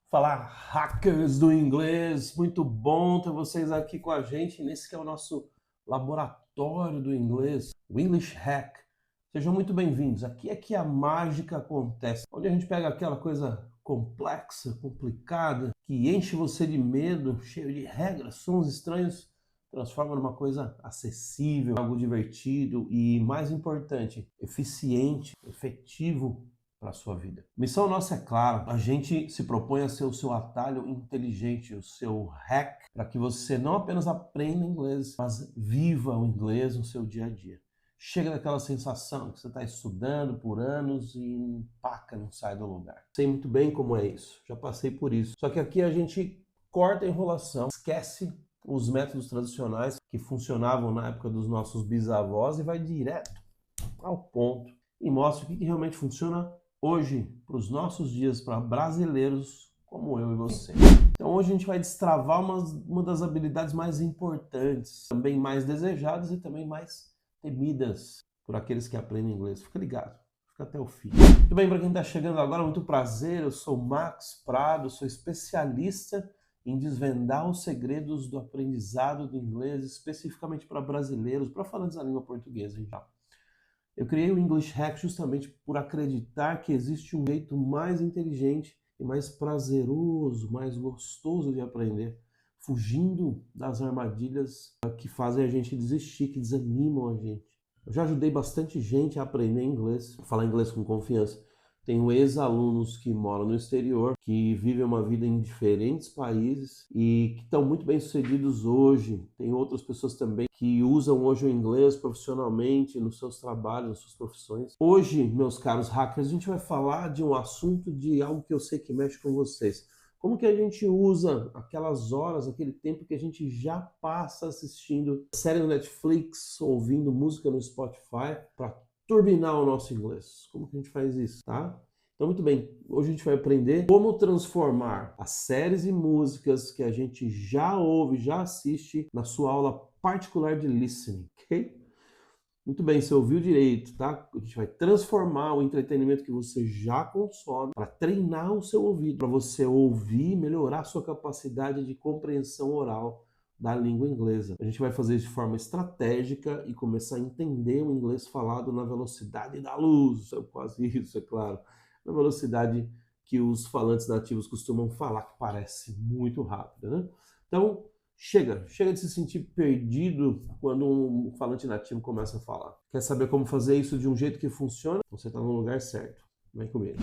Falar hackers do inglês, muito bom ter vocês aqui com a gente nesse que é o nosso laboratório do inglês, o English Hack. Sejam muito bem-vindos. Aqui é que a mágica acontece, onde a gente pega aquela coisa complexa, complicada, que enche você de medo, cheio de regras, sons estranhos, transforma numa coisa acessível, algo divertido e, mais importante, eficiente, efetivo para a sua vida. Missão nossa é clara, a gente se propõe a ser o seu atalho inteligente, o seu hack, para que você não apenas aprenda inglês, mas viva o inglês no seu dia a dia. Chega daquela sensação que você está estudando por anos e empaca, não sai do lugar. Sei muito bem como é isso, já passei por isso. Só que aqui a gente corta a enrolação, esquece os métodos tradicionais que funcionavam na época dos nossos bisavós e vai direto ao ponto e mostra o que realmente funciona hoje, para os nossos dias, para brasileiros como eu e você. Então hoje a gente vai destravar uma das habilidades mais importantes, também mais desejadas e também mais temidas por aqueles que aprendem inglês. Fica ligado, fica até o fim. Muito bem, para quem está chegando agora, muito prazer, eu sou Max Prado, sou especialista em desvendar os segredos do aprendizado do inglês, especificamente para brasileiros, para falantes da língua portuguesa em geral. Eu criei o English Hack justamente por acreditar que existe um jeito mais inteligente e mais prazeroso, mais gostoso de aprender, fugindo das armadilhas que fazem a gente desistir, que desanimam a gente. Eu já ajudei bastante gente a aprender inglês, a falar inglês com confiança. Tenho ex-alunos que moram no exterior, que vivem uma vida em diferentes países e que estão muito bem sucedidos hoje. Tem outras pessoas também que usam hoje o inglês profissionalmente nos seus trabalhos, nas suas profissões. Hoje, meus caros hackers, a gente vai falar de um assunto, de algo que eu sei que mexe com vocês. Como que a gente usa aquelas horas, aquele tempo que a gente já passa assistindo série no Netflix, ouvindo música no Spotify, para turbinar o nosso inglês. Como que a gente faz isso, tá? Então, muito bem, hoje a gente vai aprender como transformar as séries e músicas que a gente já ouve, já assiste na sua aula particular de listening, ok? Muito bem, você ouviu direito, tá? A gente vai transformar o entretenimento que você já consome para treinar o seu ouvido, para você ouvir e melhorar a sua capacidade de compreensão oral da língua inglesa. A gente vai fazer isso de forma estratégica e começar a entender o inglês falado na velocidade da luz, é quase isso, é claro, na velocidade que os falantes nativos costumam falar, que parece muito rápida, né? Então, chega de se sentir perdido quando um falante nativo começa a falar. Quer saber como fazer isso de um jeito que funciona? Você está no lugar certo. Vem comigo.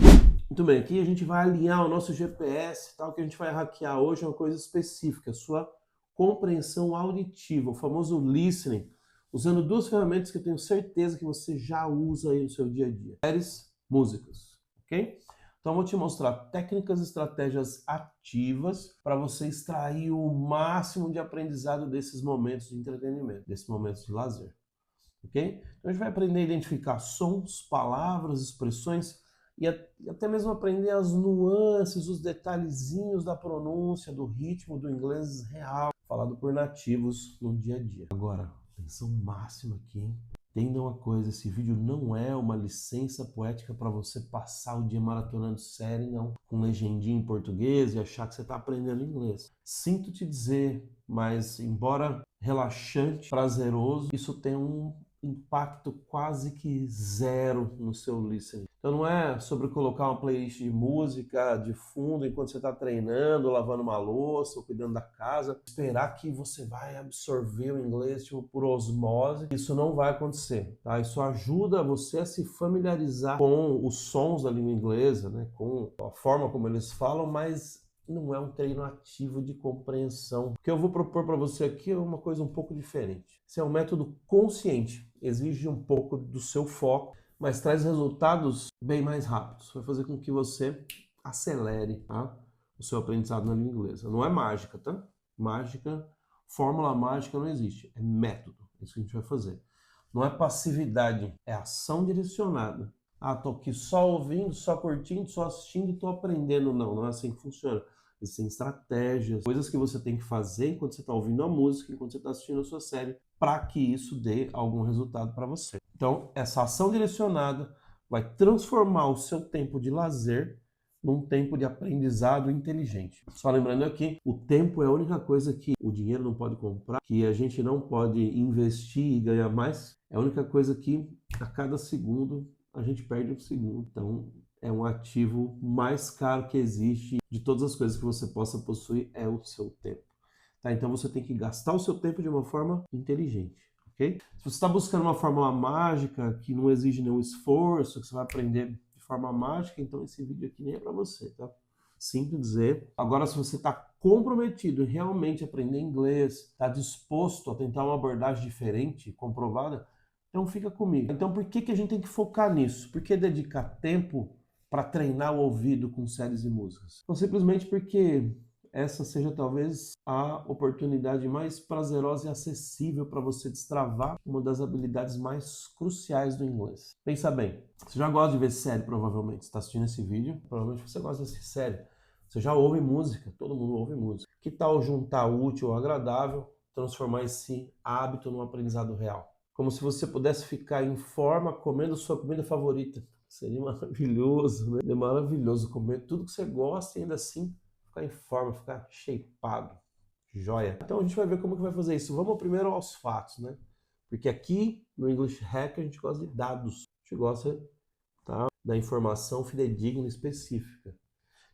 Muito bem, aqui a gente vai alinhar o nosso GPS, tal, que a gente vai hackear hoje é uma coisa específica, a sua compreensão auditiva, o famoso listening, usando duas ferramentas que eu tenho certeza que você já usa aí no seu dia a dia. Séries, músicas, ok? Então eu vou te mostrar técnicas e estratégias ativas para você extrair o máximo de aprendizado desses momentos de entretenimento, desses momentos de lazer, ok? Então a gente vai aprender a identificar sons, palavras, expressões e até mesmo aprender as nuances, os detalhezinhos da pronúncia, do ritmo do inglês real, falado por nativos no dia a dia. Agora, atenção máxima aqui, hein? Entendam uma coisa, esse vídeo não é uma licença poética para você passar o dia maratonando série, não, com legendinha em português e achar que você está aprendendo inglês. Sinto te dizer, mas embora relaxante, prazeroso, isso tem um impacto quase que zero no seu listening. Então não é sobre colocar uma playlist de música de fundo enquanto você está treinando, lavando uma louça ou cuidando da casa, esperar que você vai absorver o inglês tipo, por osmose. Isso não vai acontecer, tá? Isso ajuda você a se familiarizar com os sons da língua inglesa, né? Com a forma como eles falam, mas não é um treino ativo de compreensão. O que eu vou propor para você aqui é uma coisa um pouco diferente. Esse é um método consciente, exige um pouco do seu foco, mas traz resultados bem mais rápidos. Vai fazer com que você acelere, tá? O seu aprendizado na língua inglesa. Não é mágica, tá? Mágica, fórmula mágica não existe. É método. É isso que a gente vai fazer. Não é passividade, é ação direcionada. Ah, tô aqui só ouvindo, só curtindo, só assistindo e tô aprendendo. Não é assim que funciona. Existem estratégias, coisas que você tem que fazer enquanto você está ouvindo a música, enquanto você está assistindo a sua série, para que isso dê algum resultado para você. Então, essa ação direcionada vai transformar o seu tempo de lazer num tempo de aprendizado inteligente. Só lembrando aqui, o tempo é a única coisa que o dinheiro não pode comprar, que a gente não pode investir e ganhar mais. É a única coisa que a cada segundo a gente perde um segundo. Então, é um ativo mais caro que existe de todas as coisas que você possa possuir, é o seu tempo. Tá? Então, você tem que gastar o seu tempo de uma forma inteligente. Okay? Se você está buscando uma fórmula mágica que não exige nenhum esforço, que você vai aprender de forma mágica, então esse vídeo aqui nem é para você, tá? Sinto dizer. Agora, se você está comprometido em realmente aprender inglês, está disposto a tentar uma abordagem diferente, comprovada, então fica comigo. Então, por que a gente tem que focar nisso? Por que dedicar tempo para treinar o ouvido com séries e músicas? Então, simplesmente porque essa seja talvez a oportunidade mais prazerosa e acessível para você destravar uma das habilidades mais cruciais do inglês. Pensa bem, você já gosta de ver série, provavelmente. Você está assistindo esse vídeo, provavelmente você gosta de assistir série. Você já ouve música, todo mundo ouve música. Que tal juntar o útil ao agradável, transformar esse hábito num aprendizado real? Como se você pudesse ficar em forma comendo sua comida favorita. Seria maravilhoso, né? É maravilhoso comer tudo que você gosta e ainda assim ficar em forma, ficar shapeado, joia. Então a gente vai ver como que vai fazer isso. Vamos primeiro aos fatos, né? Porque aqui no English Hack a gente gosta de dados, a gente gosta, tá, da informação fidedigna específica.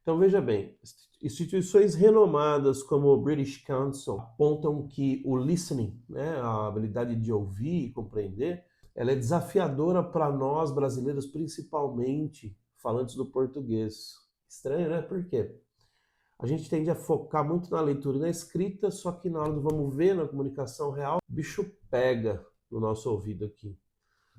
Então veja bem, instituições renomadas como o British Council apontam que o listening, né, a habilidade de ouvir e compreender, ela é desafiadora para nós brasileiros, principalmente falantes do português. Estranho, né? Por quê? A gente tende a focar muito na leitura e na escrita, só que na hora do vamos ver, na comunicação real, o bicho pega no nosso ouvido aqui.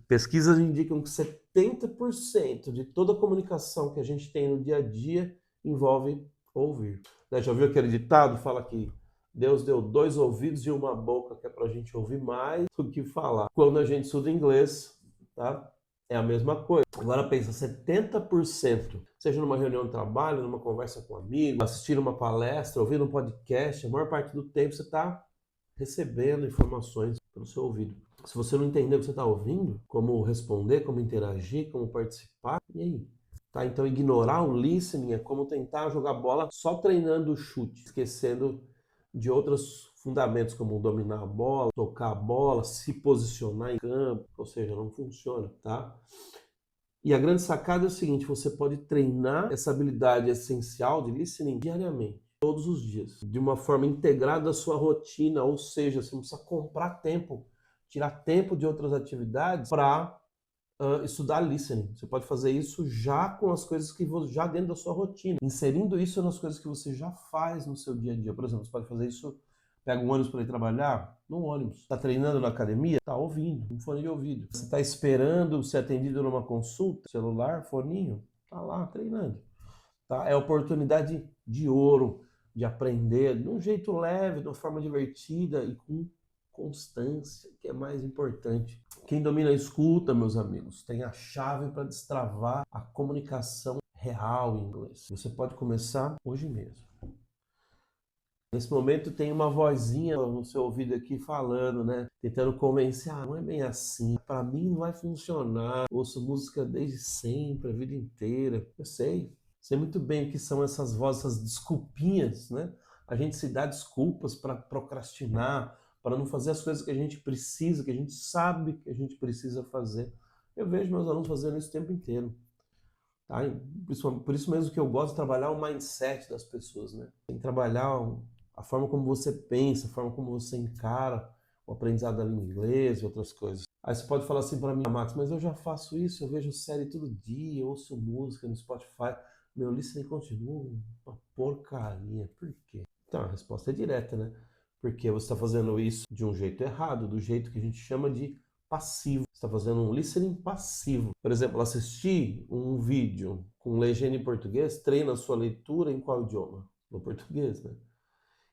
Pesquisas indicam que 70% de toda a comunicação que a gente tem no dia a dia envolve ouvir. Já ouviu aquele ditado? Fala que Deus deu 2 ouvidos e uma boca, que é para a gente ouvir mais do que falar. Quando a gente estuda inglês, tá? É a mesma coisa. Agora pensa, 70%, seja numa reunião de trabalho, numa conversa com um amigo, assistindo uma palestra, ouvindo um podcast, a maior parte do tempo você está recebendo informações pelo seu ouvido. Se você não entender o que você está ouvindo, como responder, como interagir, como participar, e aí? Tá? Então ignorar o listening é como tentar jogar bola só treinando o chute, esquecendo de outros fundamentos como dominar a bola, tocar a bola, se posicionar em campo, ou seja, não funciona, tá? E a grande sacada é o seguinte, você pode treinar essa habilidade essencial de listening diariamente, todos os dias, de uma forma integrada à sua rotina, ou seja, você não precisa comprar tempo, tirar tempo de outras atividades para estudar listening. Você pode fazer isso já com as coisas que você, já dentro da sua rotina, inserindo isso nas coisas que você já faz no seu dia a dia. Por exemplo, você pode fazer isso, pega um ônibus para ir trabalhar, no ônibus. Está treinando na academia? Está ouvindo, um fone de ouvido. Você está esperando ser atendido numa consulta, celular, foninho, está lá treinando. Tá? É oportunidade de ouro de aprender de um jeito leve, de uma forma divertida e com constância, que é mais importante. Quem domina a escuta, meus amigos, tem a chave para destravar a comunicação real em inglês. Você pode começar hoje mesmo. Nesse momento tem uma vozinha no seu ouvido aqui falando, né? Tentando convencer, não é bem assim, para mim não vai funcionar, ouço música desde sempre, a vida inteira. Eu sei muito bem o que são essas vozes, essas desculpinhas, né? A gente se dá desculpas para procrastinar, para não fazer as coisas que a gente precisa, que a gente sabe que a gente precisa fazer. Eu vejo meus alunos fazendo isso o tempo inteiro. Tá? Por isso mesmo que eu gosto de trabalhar o mindset das pessoas, né? Tem que trabalhar a forma como você pensa, a forma como você encara o aprendizado da língua inglesa e outras coisas. Aí você pode falar assim para mim, Max, mas eu já faço isso, eu vejo série todo dia, ouço música no Spotify, meu listening continua uma porcaria. Por quê? Então a resposta é direta, né? Porque você está fazendo isso de um jeito errado, do jeito que a gente chama de passivo. Você está fazendo um listening passivo. Por exemplo, assistir um vídeo com legenda em português, treina a sua leitura em qual idioma? No português, né?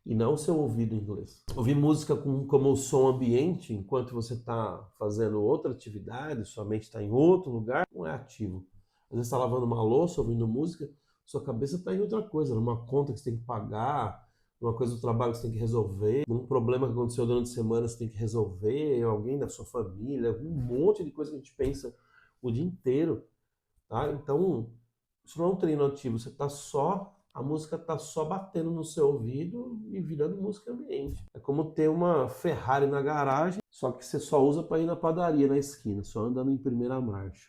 E não o seu ouvido em inglês. Ouvir música como som ambiente, enquanto você está fazendo outra atividade, sua mente está em outro lugar, não é ativo. Às vezes está lavando uma louça, ouvindo música, sua cabeça está em outra coisa, numa conta que você tem que pagar, numa coisa do trabalho que você tem que resolver, num problema que aconteceu durante a semana que você tem que resolver, alguém da sua família, um monte de coisa que a gente pensa o dia inteiro. Tá? Então, Isso não é um treino ativo, a música tá só batendo no seu ouvido e virando música ambiente. É como ter uma Ferrari na garagem, só que você só usa para ir na padaria na esquina, só andando em primeira marcha.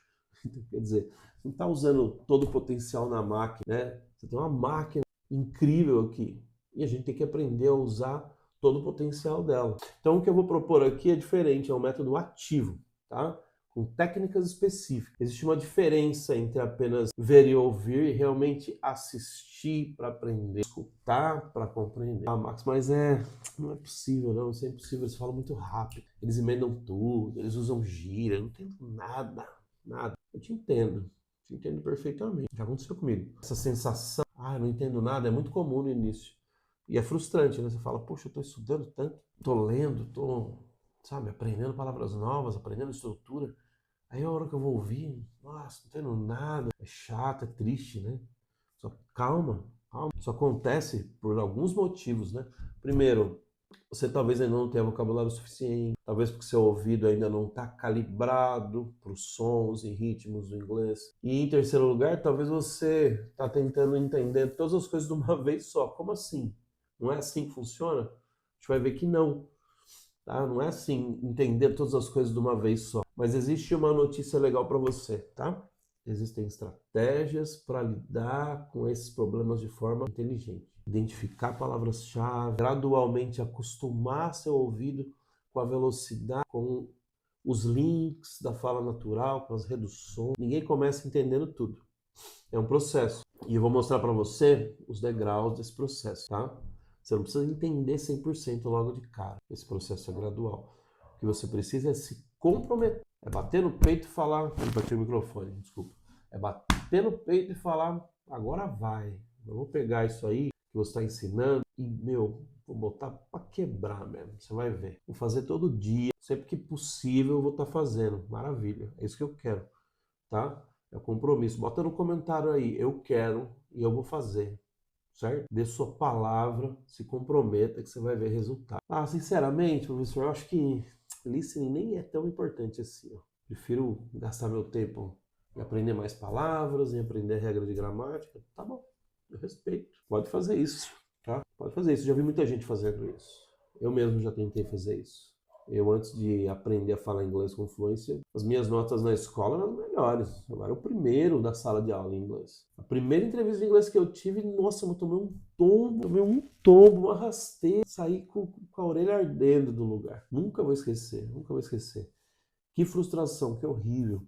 Quer dizer, você não está usando todo o potencial na máquina, né? Você tem uma máquina incrível aqui e a gente tem que aprender a usar todo o potencial dela. Então o que eu vou propor aqui é diferente, é um método ativo, tá? Com técnicas específicas. Existe uma diferença entre apenas ver e ouvir e realmente assistir para aprender, escutar para compreender. Ah, Max, mas não é possível, não, isso é impossível, eles falam muito rápido, eles emendam tudo, eles usam gíria, eu não entendo nada, nada. Eu te entendo perfeitamente. Já aconteceu comigo. Essa sensação, eu não entendo nada, é muito comum no início. E é frustrante, né? Você fala, poxa, eu tô estudando tanto, tô lendo, sabe, aprendendo palavras novas, aprendendo estrutura. Aí a hora que eu vou ouvir, nossa, não entendo nada. É chato, é triste, né? Só calma, calma. Isso acontece por alguns motivos, né? Primeiro, você talvez ainda não tenha vocabulário suficiente, talvez porque seu ouvido ainda não está calibrado para os sons e ritmos do inglês. E em terceiro lugar, talvez você está tentando entender todas as coisas de uma vez só. Como assim? Não é assim que funciona? A gente vai ver que não. Tá? Não é assim, entender todas as coisas de uma vez só. Mas existe uma notícia legal para você, tá? Existem estratégias para lidar com esses problemas de forma inteligente. Identificar palavras-chave, gradualmente acostumar seu ouvido com a velocidade, com os links da fala natural, com as reduções. Ninguém começa entendendo tudo. É um processo. E eu vou mostrar para você os degraus desse processo, tá? Você não precisa entender 100% logo de cara. Esse processo é gradual. O que você precisa é se comprometer. É bater no peito e falar... Eu bati o microfone, desculpa. É bater no peito e falar, agora vai. Eu vou pegar isso aí que você está ensinando e, vou botar para quebrar mesmo. Você vai ver. Vou fazer todo dia. Sempre que possível eu vou estar fazendo. Maravilha. É isso que eu quero, tá? É o compromisso. Bota no comentário aí, eu quero e eu vou fazer, certo? Dê sua palavra, se comprometa que você vai ver resultado. Sinceramente, professor, eu acho que listening nem é tão importante assim. Ó. Prefiro gastar meu tempo em aprender mais palavras, em aprender regra de gramática. Tá bom, eu respeito. Pode fazer isso, tá? Pode fazer isso. Já vi muita gente fazendo isso. Eu mesmo já tentei fazer isso. Eu, antes de aprender a falar inglês com fluência, as minhas notas na escola eram melhores. Eu era o primeiro da sala de aula em inglês. A primeira entrevista de inglês que eu tive, nossa, eu tomei um tombo, uma rasteira, saí com a orelha ardendo do lugar. Nunca vou esquecer, nunca vou esquecer. Que frustração, que horrível.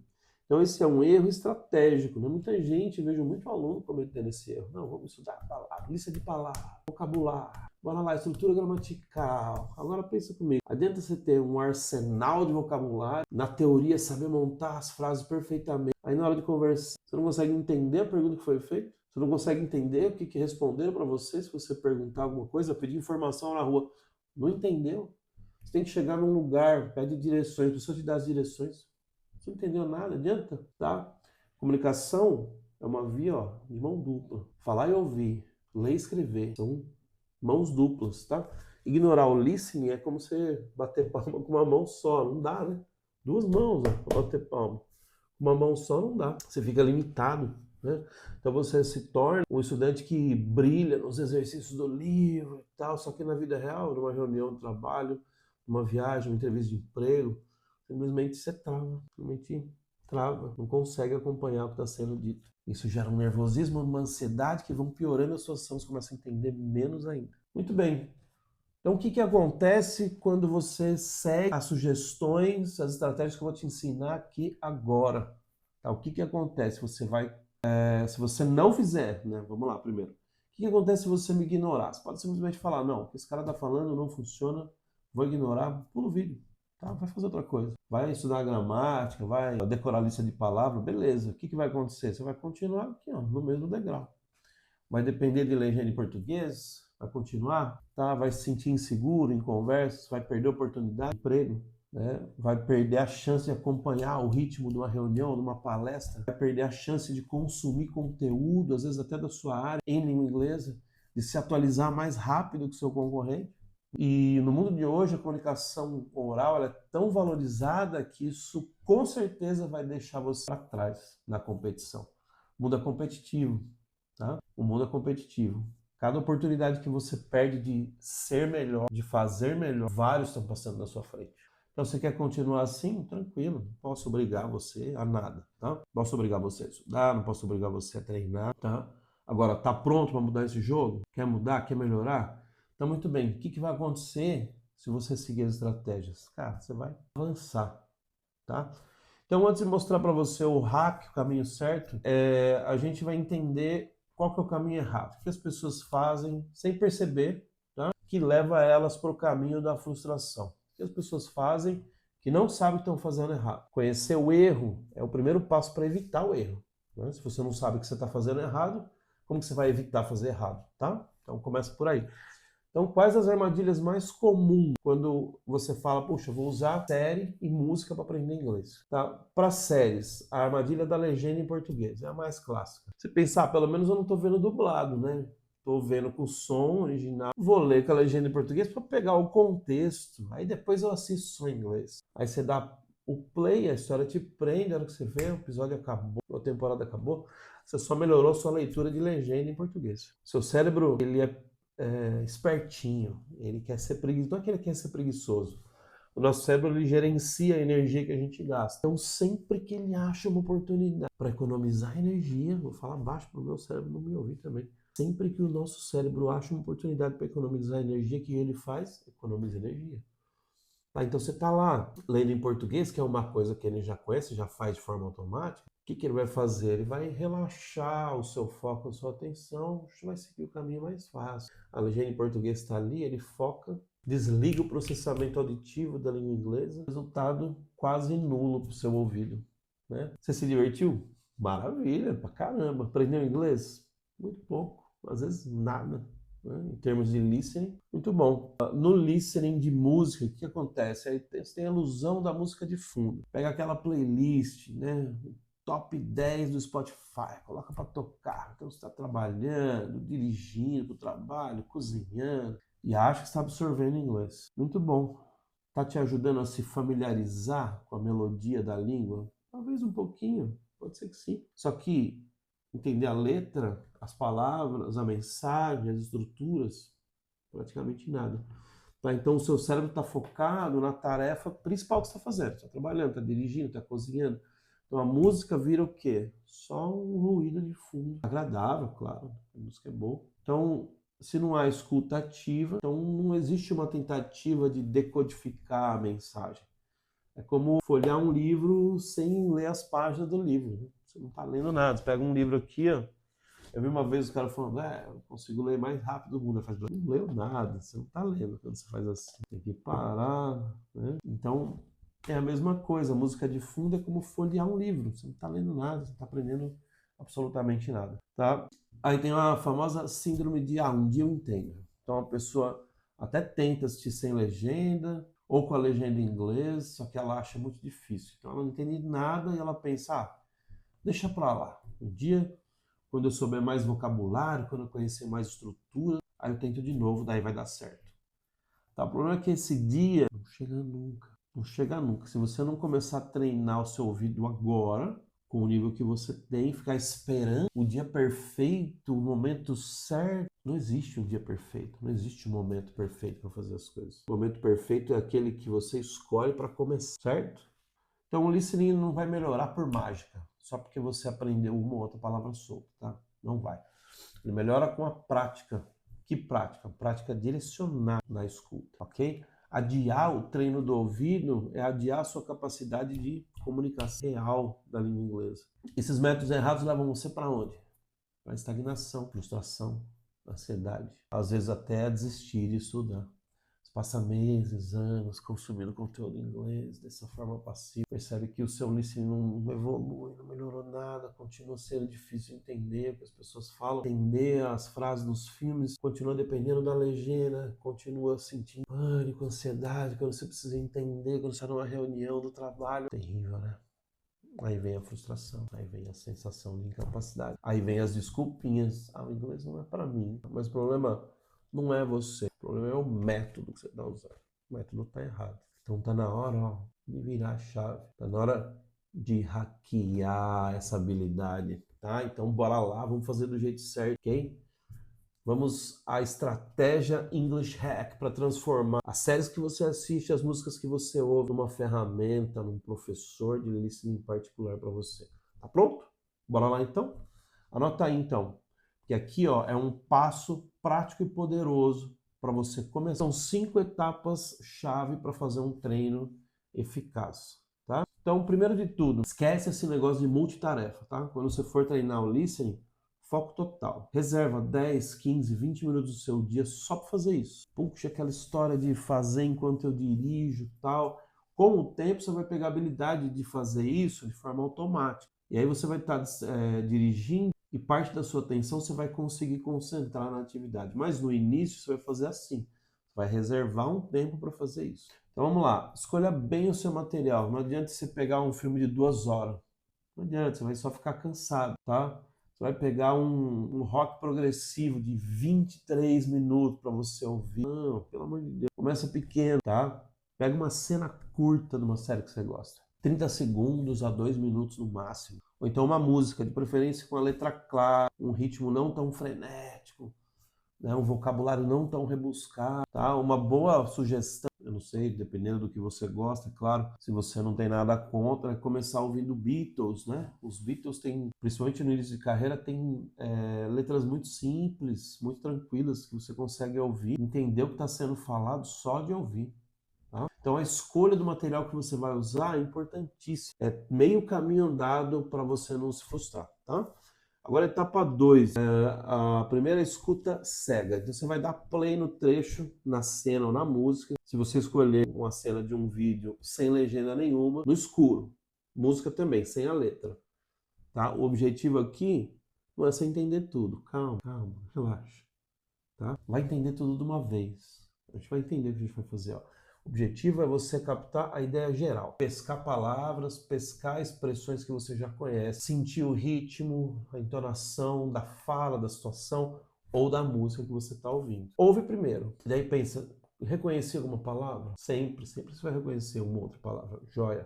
Então esse é um erro estratégico, né? Muita gente, vejo muito aluno cometendo esse erro. Não, vamos estudar a palavra, lista de palavras, vocabulário, bora lá, estrutura gramatical. Agora pensa comigo, adianta você ter um arsenal de vocabulário, na teoria saber montar as frases perfeitamente, aí na hora de conversar, você não consegue entender a pergunta que foi feita, você não consegue entender o que responderam para você, se você perguntar alguma coisa, pedir informação na rua, não entendeu? Você tem que chegar num lugar, pede direções, a pessoa te dá as direções. Você não entendeu nada, adianta, tá? Comunicação é uma via, de mão dupla. Falar e ouvir, ler e escrever, são mãos duplas, tá? Ignorar o listening é como você bater palma com uma mão só, não dá, né? Duas mãos, pra bater palma. Uma mão só não dá, você fica limitado, né? Então você se torna um estudante que brilha nos exercícios do livro e tal, só que na vida real, numa reunião de trabalho, numa viagem, uma entrevista de emprego, simplesmente você trava, não consegue acompanhar o que está sendo dito. Isso gera um nervosismo, uma ansiedade que vão piorando a sua ação, você começa a entender menos ainda. Muito bem. Então o que acontece quando você segue as sugestões, as estratégias que eu vou te ensinar aqui agora? Tá? O que acontece? Se você não fizer, né? Vamos lá primeiro. O que acontece se você me ignorar? Você pode simplesmente falar, não, o que esse cara está falando não funciona, vou ignorar, pula o vídeo. Tá? Vai fazer outra coisa. Vai estudar a gramática, vai decorar a lista de palavras, beleza. O que vai acontecer? Você vai continuar aqui, no mesmo degrau. Vai depender de legenda em português, vai continuar, tá? Vai se sentir inseguro em conversas, vai perder a oportunidade de emprego, né? Vai perder a chance de acompanhar o ritmo de uma reunião, de uma palestra, vai perder a chance de consumir conteúdo, às vezes até da sua área, em língua inglesa, de se atualizar mais rápido que o seu concorrente. E no mundo de hoje, a comunicação oral ela é tão valorizada que isso com certeza vai deixar você para trás na competição. mundo é competitivo, tá? O mundo é competitivo. Cada oportunidade que você perde de ser melhor, de fazer melhor, vários estão passando na sua frente. Então, você quer continuar assim? Tranquilo. Não posso obrigar você a nada, tá? Não posso obrigar você a estudar, não posso obrigar você a treinar, tá? Agora, tá pronto para mudar esse jogo? Quer mudar? Quer melhorar? Então, muito bem. O que vai acontecer se você seguir as estratégias? Cara, você vai avançar, tá? Então, antes de mostrar para você o hack, o caminho certo, a gente vai entender qual que é o caminho errado. O que as pessoas fazem sem perceber, tá? Que leva elas para o caminho da frustração. O que as pessoas fazem que não sabem que estão fazendo errado. Conhecer o erro é o primeiro passo para evitar o erro, né? Se você não sabe que você está fazendo errado, como que você vai evitar fazer errado, tá? Então começa por aí. Então, quais as armadilhas mais comuns quando você fala, puxa, vou usar série e música para aprender inglês? Tá? Para séries, a armadilha da legenda em português é a mais clássica. Você pensar, pelo menos eu não estou vendo dublado, né? Estou vendo com o som original. Vou ler com a legenda em português para pegar o contexto. Aí depois eu assisto só em inglês. Aí você dá o play, a história te prende, a hora que você vê, o episódio acabou, a temporada acabou, você só melhorou sua leitura de legenda em português. Seu cérebro, ele é espertinho, ele quer ser preguiçoso, não é que ele quer ser preguiçoso. O nosso cérebro, ele gerencia a energia que a gente gasta. Então, sempre que ele acha uma oportunidade para economizar energia, vou falar baixo para o meu cérebro não me ouvir também. Sempre que o nosso cérebro acha uma oportunidade para economizar energia, o que ele faz? Economiza energia. Tá, então você está lá lendo em português, que é uma coisa que ele já conhece, já faz de forma automática. O que ele vai fazer? Ele vai relaxar o seu foco, a sua atenção, vai seguir o caminho mais fácil. A legenda em português está ali, ele foca, desliga o processamento auditivo da língua inglesa, resultado quase nulo para o seu ouvido, né? Você se divertiu? Maravilha, pra caramba. Aprendeu inglês? Muito pouco, às vezes nada, né? Em termos de listening, muito bom. No listening de música, o que acontece? Aí você tem a ilusão da música de fundo. Pega aquela playlist, né? Top 10 do Spotify, coloca para tocar. Então você está trabalhando, dirigindo para o trabalho, cozinhando e acha que está absorvendo inglês. Muito bom. Está te ajudando a se familiarizar com a melodia da língua? Talvez um pouquinho, pode ser que sim. Só que entender a letra, as palavras, a mensagem, as estruturas, praticamente nada. Tá? Então o seu cérebro está focado na tarefa principal que você está fazendo. Está trabalhando, está dirigindo, está cozinhando. Então a música vira o quê? Só um ruído de fundo. Agradável, claro. A música é boa. Então, se não há escuta ativa, então não existe uma tentativa de decodificar a mensagem. É como folhear um livro sem ler as páginas do livro, né? Você não está lendo nada. Você pega um livro aqui, ó. Eu vi uma vez o cara falando, eu consigo ler mais rápido do mundo. Eu falei, não leu nada, você não está lendo quando você faz assim. Tem que parar, né? Então, é a mesma coisa. A música de fundo é como folhear um livro. Você não está lendo nada, você não está aprendendo absolutamente nada, tá? Aí tem a famosa síndrome de, um dia eu entendo. Então, a pessoa até tenta assistir sem legenda, ou com a legenda em inglês, só que ela acha muito difícil. Então, ela não entende nada e ela pensa, deixa pra lá. Um dia, quando eu souber mais vocabulário, quando eu conhecer mais estrutura, aí eu tento de novo, daí vai dar certo. Tá? O problema é que esse dia não chega nunca. Não chega nunca. Se você não começar a treinar o seu ouvido agora, com o nível que você tem, ficar esperando o dia perfeito, o momento certo. Não existe um dia perfeito, não existe um momento perfeito para fazer as coisas. O momento perfeito é aquele que você escolhe para começar, certo? Então o listening não vai melhorar por mágica, só porque você aprendeu uma ou outra palavra solta, tá? Não vai. Ele melhora com a prática. Que prática? Prática direcionada na escuta, ok? Adiar o treino do ouvido é adiar a sua capacidade de comunicação real da língua inglesa. Esses métodos errados levam você para onde? Para estagnação, frustração, ansiedade. Às vezes até a desistir de estudar. Você passa meses, anos consumindo conteúdo em inglês dessa forma passiva. Percebe que o seu listening não evolui, não melhorou nada, continua sendo difícil entender o que as pessoas falam, entender as frases dos filmes, continua dependendo da legenda, continua sentindo pânico, ansiedade, quando você precisa entender, quando você está numa reunião do trabalho. Terrível, né? Aí vem a frustração, aí vem a sensação de incapacidade, aí vem as desculpinhas. O inglês não é para mim. Mas o problema não é você, o problema é o método que você está usando. O método está errado. Então tá na hora, de virar a chave. Tá na hora de hackear essa habilidade, tá? Então bora lá, vamos fazer do jeito certo, ok? Vamos à estratégia English Hack para transformar as séries que você assiste, as músicas que você ouve, numa ferramenta, num professor de listening particular para você. Tá pronto? Bora lá então? Anota aí então, que aqui ó, é um passo prático e poderoso para você começar. São 5 etapas-chave para fazer um treino eficaz, tá? Então, primeiro de tudo, esquece esse negócio de multitarefa, tá? Quando você for treinar o listening, foco total. Reserva 10, 15, 20 minutos do seu dia só para fazer isso. Puxa, aquela história de fazer enquanto eu dirijo, tal. Com o tempo você vai pegar a habilidade de fazer isso de forma automática. E aí você vai estar dirigindo e parte da sua atenção você vai conseguir concentrar na atividade. Mas no início você vai fazer assim. Você vai reservar um tempo para fazer isso. Então vamos lá. Escolha bem o seu material. Não adianta você pegar um filme de 2 horas. Não adianta, você vai só ficar cansado, tá? Você vai pegar um rock progressivo de 23 minutos para você ouvir. Não, pelo amor de Deus. Começa pequeno, tá? Pega uma cena curta de uma série que você gosta. 30 segundos a 2 minutos no máximo. Ou então uma música, de preferência com a letra clara, um ritmo não tão frenético, né? Um vocabulário não tão rebuscado, tá? Uma boa sugestão, eu não sei, dependendo do que você gosta, é claro, se você não tem nada contra, é começar ouvindo Beatles, né? Os Beatles têm, principalmente no início de carreira, tem letras muito simples, muito tranquilas, que você consegue ouvir, entender o que está sendo falado só de ouvir. Tá? Então a escolha do material que você vai usar é importantíssima. É meio caminho andado para você não se frustrar, tá? Agora, etapa 2, a primeira escuta cega. Então, você vai dar play no trecho, na cena ou na música. Se você escolher uma cena de um vídeo sem legenda nenhuma, no escuro. Música também, sem a letra. Tá? O objetivo aqui não é você entender tudo. Calma, calma, relaxa. Tá? Vai entender tudo de uma vez. A gente vai entender o que a gente vai fazer. Ó. O objetivo é você captar a ideia geral, pescar palavras, pescar expressões que você já conhece, sentir o ritmo, a entonação da fala, da situação ou da música que você está ouvindo. Ouve primeiro, e daí pensa, reconhecer alguma palavra? Sempre, sempre você vai reconhecer uma outra palavra. Joia.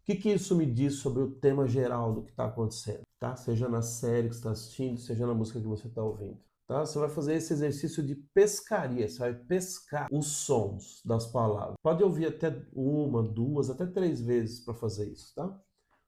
O que isso me diz sobre o tema geral do que está acontecendo? Tá? Seja na série que você está assistindo, seja na música que você está ouvindo. Tá? Você vai fazer esse exercício de pescaria, você vai pescar os sons das palavras. Pode ouvir até uma, duas, até 3 vezes para fazer isso, tá?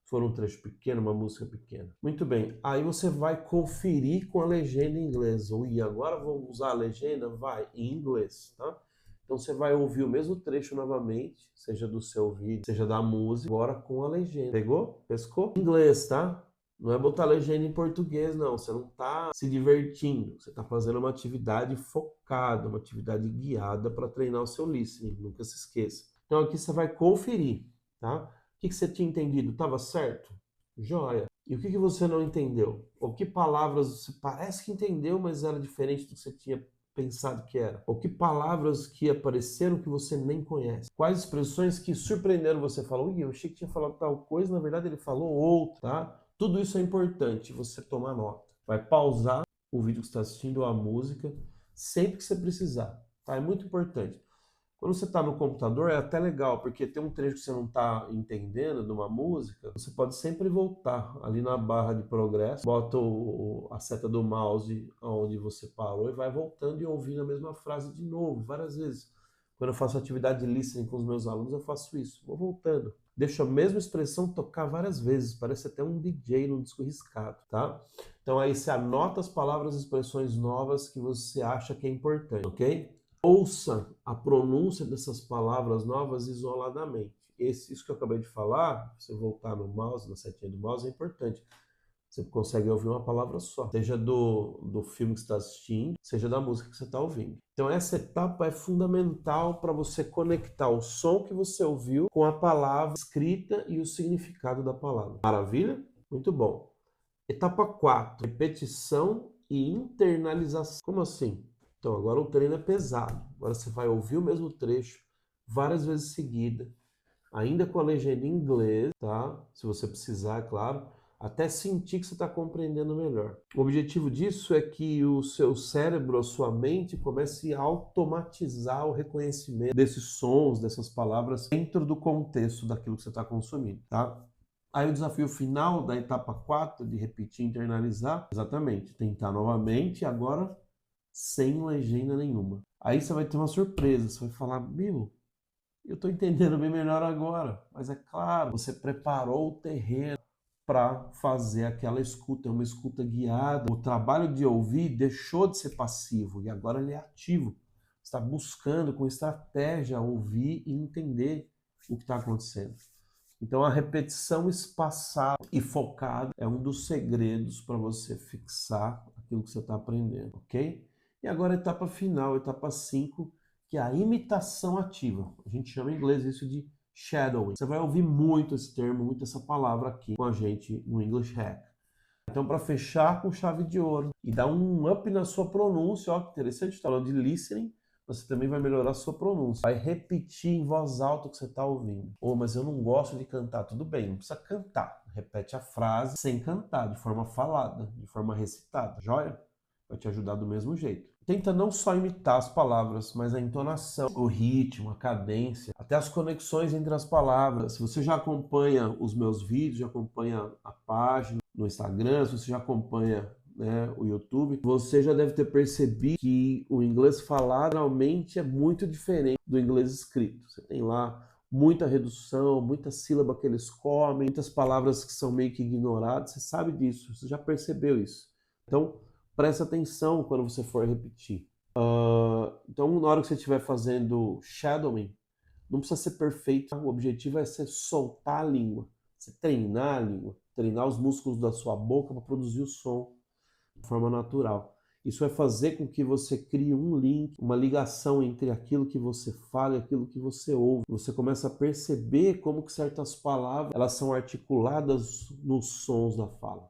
Se for um trecho pequeno, uma música pequena. Muito bem, aí você vai conferir com a legenda em inglês. E agora vou usar a legenda? Vai, em inglês, tá? Então você vai ouvir o mesmo trecho novamente, seja do seu vídeo, seja da música, agora com a legenda. Pegou? Pescou? Em inglês, tá? Não é botar legenda em português, não. Você não está se divertindo. Você está fazendo uma atividade focada, uma atividade guiada para treinar o seu listening. Nunca se esqueça. Então aqui você vai conferir, tá? O que você tinha entendido? Estava certo? Joia. E o que você não entendeu? Ou que palavras você parece que entendeu, mas era diferente do que você tinha pensado que era? Ou que palavras que apareceram que você nem conhece? Quais expressões que surpreenderam você? Falou, eu achei que tinha falado tal coisa, na verdade ele falou outra, tá? Tudo isso é importante você tomar nota. Vai pausar o vídeo que você está assistindo ou a música sempre que você precisar, tá? É muito importante. Quando você está no computador é até legal, porque tem um trecho que você não está entendendo de uma música, você pode sempre voltar ali na barra de progresso, bota a seta do mouse onde você parou e vai voltando e ouvindo a mesma frase de novo, várias vezes. Quando eu faço atividade de listening com os meus alunos, eu faço isso, vou voltando. Deixo a mesma expressão tocar várias vezes, parece até um DJ num disco riscado, tá? Então aí você anota as palavras e expressões novas que você acha que é importante, ok? Ouça a pronúncia dessas palavras novas isoladamente. Isso que eu acabei de falar, você voltar no mouse, na setinha do mouse, é importante. Você consegue ouvir uma palavra só, seja do filme que você está assistindo, seja da música que você está ouvindo. Então essa etapa é fundamental para você conectar o som que você ouviu com a palavra escrita e o significado da palavra. Maravilha? Muito bom. Etapa 4, repetição e internalização. Como assim? Então, agora o treino é pesado. Agora você vai ouvir o mesmo trecho várias vezes seguida, ainda com a legenda em inglês, tá? Se você precisar, é claro, até sentir que você está compreendendo melhor. O objetivo disso é que o seu cérebro, a sua mente, comece a automatizar o reconhecimento desses sons, dessas palavras, dentro do contexto daquilo que você está consumindo, tá? Aí o desafio final da etapa 4, de repetir e internalizar, exatamente, tentar novamente, agora sem legenda nenhuma. Aí você vai ter uma surpresa, você vai falar, meu, eu estou entendendo bem melhor agora. Mas é claro, você preparou o terreno para fazer aquela escuta, é uma escuta guiada. O trabalho de ouvir deixou de ser passivo e agora ele é ativo. Você está buscando com estratégia ouvir e entender o que está acontecendo. Então a repetição espaçada e focada é um dos segredos para você fixar aquilo que você está aprendendo, ok? E agora a etapa final, etapa 5, que é a imitação ativa. A gente chama em inglês isso de shadowing. Você vai ouvir muito esse termo, muito essa palavra aqui com a gente no English Hack. Então, para fechar com chave de ouro e dar um up na sua pronúncia, ó, que interessante, falando de listening, você também vai melhorar a sua pronúncia. Vai repetir em voz alta o que você está ouvindo. Mas eu não gosto de cantar. Tudo bem, não precisa cantar. Repete a frase sem cantar, de forma falada, de forma recitada. Joia? Vai te ajudar do mesmo jeito. Tenta não só imitar as palavras, mas a entonação, o ritmo, a cadência, até as conexões entre as palavras. Se você já acompanha os meus vídeos, já acompanha a página no Instagram, se você já acompanha, né, o YouTube, você já deve ter percebido que o inglês falado realmente é muito diferente do inglês escrito. Você tem lá muita redução, muita sílaba que eles comem, muitas palavras que são meio que ignoradas. Você sabe disso, você já percebeu isso. Então, presta atenção quando você for repetir. Então, na hora que você estiver fazendo shadowing, não precisa ser perfeito. O objetivo é você soltar a língua, você treinar a língua, treinar os músculos da sua boca para produzir o som de forma natural. Isso vai fazer com que você crie um link, uma ligação entre aquilo que você fala e aquilo que você ouve. Você começa a perceber como que certas palavras elas são articuladas nos sons da fala.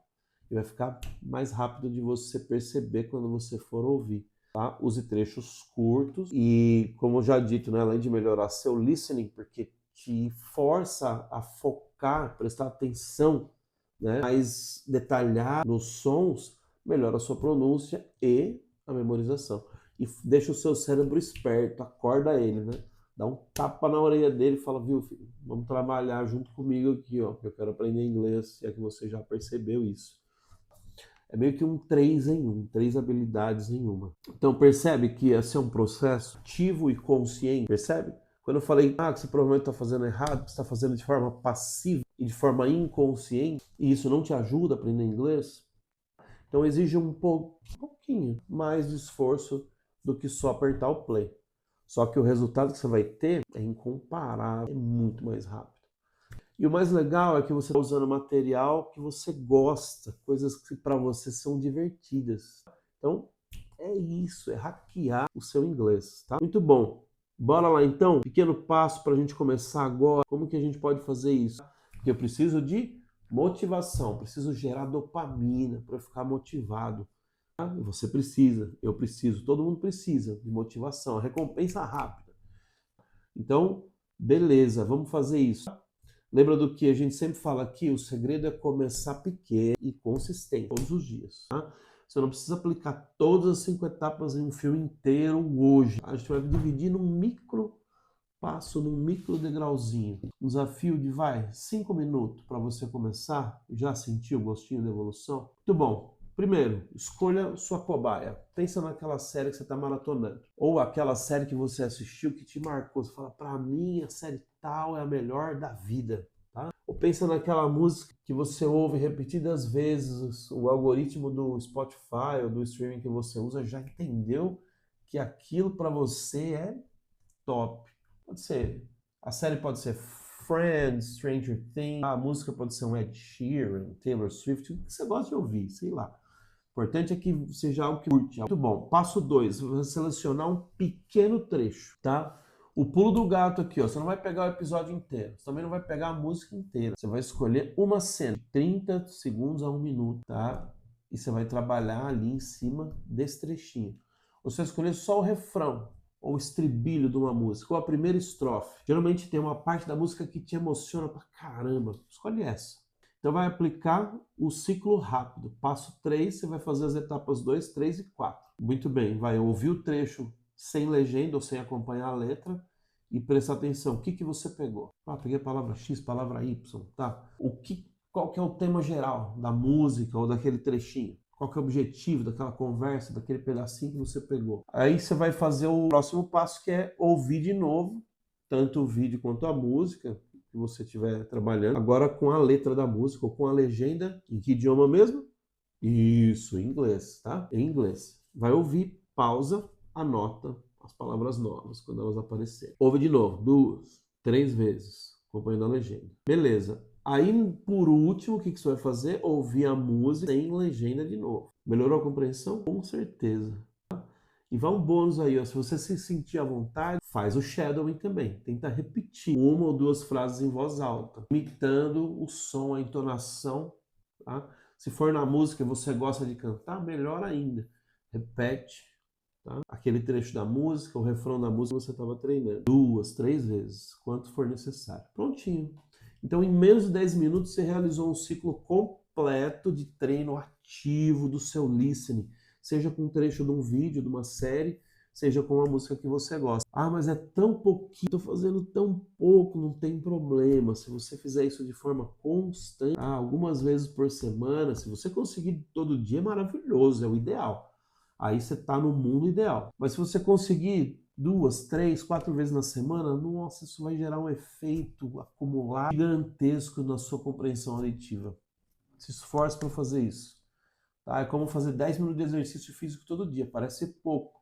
E vai ficar mais rápido de você perceber quando você for ouvir. Tá? Use trechos curtos e, como já dito, né, além de melhorar seu listening, porque te força a focar, prestar atenção, né, mais detalhar nos sons, melhora a sua pronúncia e a memorização. E deixa o seu cérebro esperto, acorda ele, né? Dá um tapa na orelha dele e fala, viu, filho, vamos trabalhar junto comigo aqui, ó, eu quero aprender inglês, se é que você já percebeu isso. É meio que um 3 em 1, 3 habilidades em uma. Então percebe que esse é um processo ativo e consciente, percebe? Quando eu falei que você provavelmente está fazendo errado, você está fazendo de forma passiva e de forma inconsciente, e isso não te ajuda a aprender inglês, então exige um pouquinho mais de esforço do que só apertar o play. Só que o resultado que você vai ter é incomparável, é muito mais rápido. E o mais legal é que você está usando material que você gosta, coisas que para você são divertidas. Então, é isso, é hackear o seu inglês, tá? Muito bom. Bora lá então? Pequeno passo para a gente começar agora. Como que a gente pode fazer isso? Porque eu preciso de motivação, preciso gerar dopamina para eu ficar motivado. Tá? Você precisa, eu preciso, todo mundo precisa de motivação, recompensa rápida. Então, beleza, vamos fazer isso. Lembra do que a gente sempre fala aqui? O segredo é começar pequeno e consistente, todos os dias. Tá? Você não precisa aplicar todas as 5 etapas em um filme inteiro hoje. A gente vai dividir num micro passo, num micro degrauzinho. Um desafio de 5 minutos para você começar. Já sentiu o gostinho da evolução? Muito bom. Primeiro, escolha sua cobaia. Pensa naquela série que você está maratonando. Ou aquela série que você assistiu que te marcou. Você fala, para mim a série tal é a melhor da vida. Tá? Ou pensa naquela música que você ouve repetidas vezes. O algoritmo do Spotify ou do streaming que você usa já entendeu que aquilo para você é top. Pode ser. A série pode ser Friends, Stranger Things. A música pode ser um Ed Sheeran, Taylor Swift. O que você gosta de ouvir, sei lá. O importante é que seja algo que curte. Muito bom. Passo 2. Você vai selecionar um pequeno trecho, tá? O pulo do gato aqui, ó. Você não vai pegar o episódio inteiro. Você também não vai pegar a música inteira. Você vai escolher uma cena de 30 segundos a 1 minuto, tá? E você vai trabalhar ali em cima desse trechinho. Você vai escolher só o refrão ou o estribilho de uma música, ou a primeira estrofe. Geralmente tem uma parte da música que te emociona pra caramba. Escolhe essa. Então vai aplicar o ciclo rápido. Passo 3, você vai fazer as etapas 2, 3 e 4. Muito bem, vai ouvir o trecho sem legenda ou sem acompanhar a letra e prestar atenção. O que você pegou? Peguei a palavra X, palavra Y, tá? O que qual que é o tema geral da música ou daquele trechinho. Qual que é o objetivo daquela conversa, daquele pedacinho que você pegou. Aí você vai fazer o próximo passo, que é ouvir de novo, tanto o vídeo quanto a música que você estiver trabalhando. Agora com a letra da música ou com a legenda, em que idioma mesmo? Isso, em inglês, tá? Em inglês. Vai ouvir, pausa, anota as palavras novas quando elas aparecerem. Ouve de novo, 2, 3 vezes, acompanhando a legenda. Beleza. Aí, por último, o que você vai fazer? Ouvir a música sem legenda de novo. Melhorou a compreensão? Com certeza. E vai um bônus aí, ó. Se você se sentir à vontade, faz o shadowing também. Tenta repetir uma ou duas frases em voz alta, imitando o som, a entonação, tá? Se for na música e você gosta de cantar, melhor ainda. Repete, tá? Aquele trecho da música, o refrão da música que você estava treinando. 2, 3 vezes, quanto for necessário. Prontinho. Então, em menos de 10 minutos, você realizou um ciclo completo de treino ativo do seu listening. Seja com um trecho de um vídeo, de uma série, seja com uma música que você gosta. Ah, mas é tão pouquinho, estou fazendo tão pouco, não tem problema. Se você fizer isso de forma constante, algumas vezes por semana, se você conseguir todo dia, é maravilhoso, é o ideal. Aí você está no mundo ideal. Mas se você conseguir 2, 3, 4 vezes na semana, nossa, isso vai gerar um efeito acumulado gigantesco na sua compreensão auditiva. Se esforce para fazer isso. Tá? É como fazer 10 minutos de exercício físico todo dia. Parece pouco.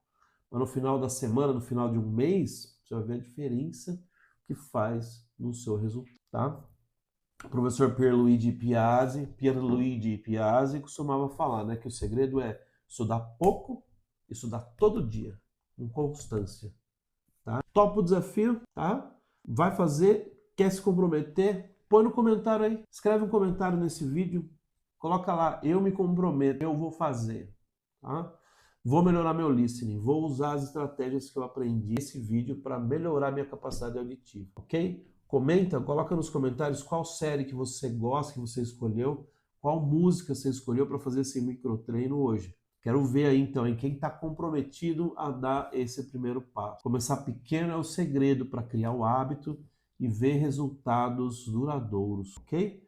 Mas no final da semana, no final de um mês, você vai ver a diferença que faz no seu resultado. Tá? O professor Pierluigi Piazzi costumava falar, né, que o segredo é estudar pouco e estudar todo dia, com constância. Tá? Topa o desafio, tá? Vai fazer, quer se comprometer? Põe no comentário aí, escreve um comentário nesse vídeo, coloca lá, eu me comprometo, eu vou fazer, tá? Vou melhorar meu listening, vou usar as estratégias que eu aprendi nesse vídeo para melhorar minha capacidade auditiva, ok? Comenta, coloca nos comentários qual série que você gosta, que você escolheu, qual música você escolheu para fazer esse microtreino hoje. Quero ver aí então em quem está comprometido a dar esse primeiro passo. Começar pequeno é o segredo para criar o hábito e ver resultados duradouros, ok?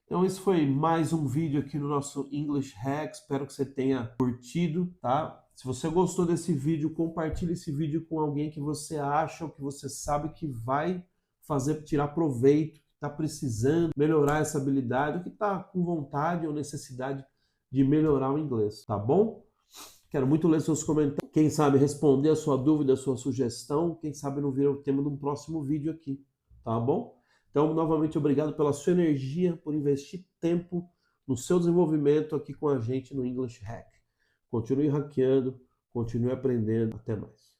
Então esse foi mais um vídeo aqui no nosso English Hack, espero que você tenha curtido, tá? Se você gostou desse vídeo, compartilhe esse vídeo com alguém que você acha ou que você sabe que vai fazer tirar proveito, que está precisando melhorar essa habilidade, ou que está com vontade ou necessidade de melhorar o inglês, tá bom? Quero muito ler seus comentários, quem sabe responder a sua dúvida, a sua sugestão, quem sabe não vir o tema de um próximo vídeo aqui, tá bom? Então, novamente, obrigado pela sua energia, por investir tempo no seu desenvolvimento aqui com a gente no English Hack. Continue hackeando, continue aprendendo. Até mais.